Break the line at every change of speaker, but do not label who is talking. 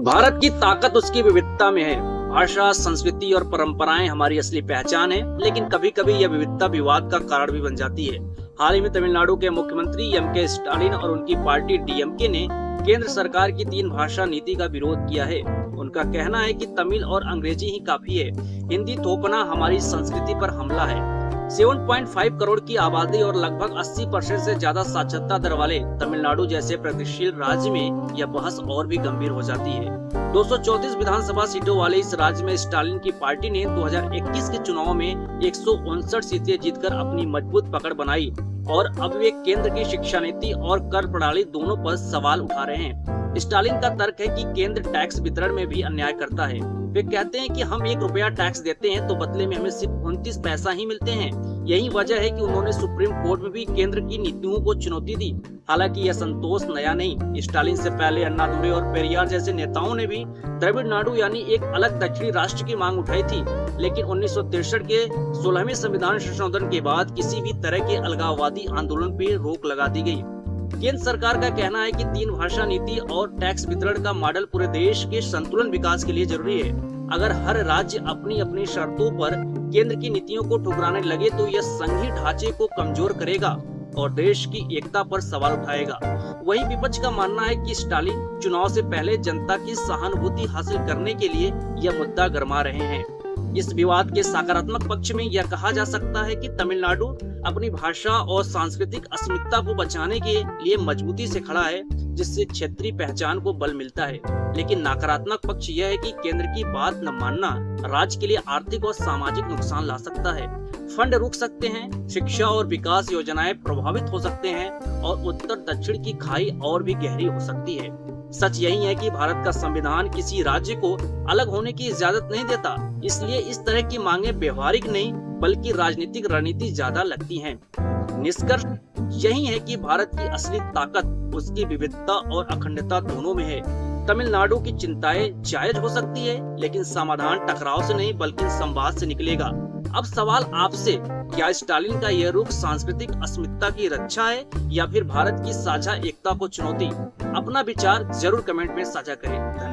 भारत की ताकत उसकी विविधता में है। भाषा, संस्कृति और परंपराएं हमारी असली पहचान है, लेकिन कभी कभी यह विविधता विवाद का कारण भी बन जाती है। हाल ही में तमिलनाडु के मुख्यमंत्री एम.के. स्टालिन और उनकी पार्टी डीएमके ने केंद्र सरकार की 3 भाषा नीति का विरोध किया है। उनका कहना है कि तमिल और अंग्रेजी ही काफी है, हिंदी थोपना हमारी संस्कृति पर हमला है। 7.5 करोड़ की आबादी और लगभग 80% से ज्यादा साक्षरता दर वाले तमिलनाडु जैसे प्रगतिशील राज्य में यह बहस और भी गंभीर हो जाती है। 234 विधानसभा सीटों वाले इस राज्य में स्टालिन की पार्टी ने 2021 के चुनाव में 159 सीटें जीतकर अपनी मजबूत पकड़ बनाई और अब वे केंद्र की शिक्षा नीति और कर प्रणाली दोनों पर सवाल उठा रहे हैं। स्टालिन का तर्क है कि केंद्र टैक्स वितरण में भी अन्याय करता है। वे कहते हैं कि हम 1 रुपया टैक्स देते हैं तो बदले में हमें सिर्फ 29 पैसा ही मिलते हैं। यही वजह है कि उन्होंने सुप्रीम कोर्ट में भी केंद्र की नीतियों को चुनौती दी। हालांकि यह संतोष नया नहीं। स्टालिन से पहले अन्नादुरै और पेरियार जैसे नेताओं ने भी तमिलनाडु यानी एक अलग दक्षिणी राष्ट्र की मांग उठाई थी, लेकिन 1963 के 16वें संविधान संशोधन के बाद किसी भी तरह के अलगाववादी आंदोलन पर रोक लगा दी गई। केंद्र सरकार का कहना है कि 3 भाषा नीति और टैक्स वितरण का मॉडल पूरे देश के संतुलन विकास के लिए जरूरी है। अगर हर राज्य अपनी अपनी शर्तों पर केंद्र की नीतियों को ठुकराने लगे तो यह संघीय ढांचे को कमजोर करेगा और देश की एकता पर सवाल उठाएगा। वहीं विपक्ष का मानना है कि स्टालिन चुनाव से पहले जनता की सहानुभूति हासिल करने के लिए यह मुद्दा गरमा रहे हैं। इस विवाद के सकारात्मक पक्ष में यह कहा जा सकता है कि तमिलनाडु अपनी भाषा और सांस्कृतिक अस्मिता को बचाने के लिए मजबूती से खड़ा है, जिससे क्षेत्रीय पहचान को बल मिलता है। लेकिन नकारात्मक पक्ष यह है कि केंद्र की बात न मानना राज्य के लिए आर्थिक और सामाजिक नुकसान ला सकता है। फंड रुक सकते हैं, शिक्षा और विकास योजनाएं प्रभावित हो सकते हैं और उत्तर दक्षिण की खाई और भी गहरी हो सकती है। सच यही है कि भारत का संविधान किसी राज्य को अलग होने की इजाजत नहीं देता, इसलिए इस तरह की मांगे व्यवहारिक नहीं बल्कि राजनीतिक रणनीति ज्यादा लगती हैं। निष्कर्ष यही है कि भारत की असली ताकत उसकी विविधता और अखंडता दोनों में है। तमिलनाडु की चिंताएं जायज हो सकती है, लेकिन समाधान टकराव से नहीं बल्कि संवाद से निकलेगा। अब सवाल आपसे, क्या स्टालिन का यह रुख सांस्कृतिक अस्मिता की रक्षा है या फिर भारत की साझा एकता को चुनौती? अपना विचार जरूर कमेंट में साझा करें।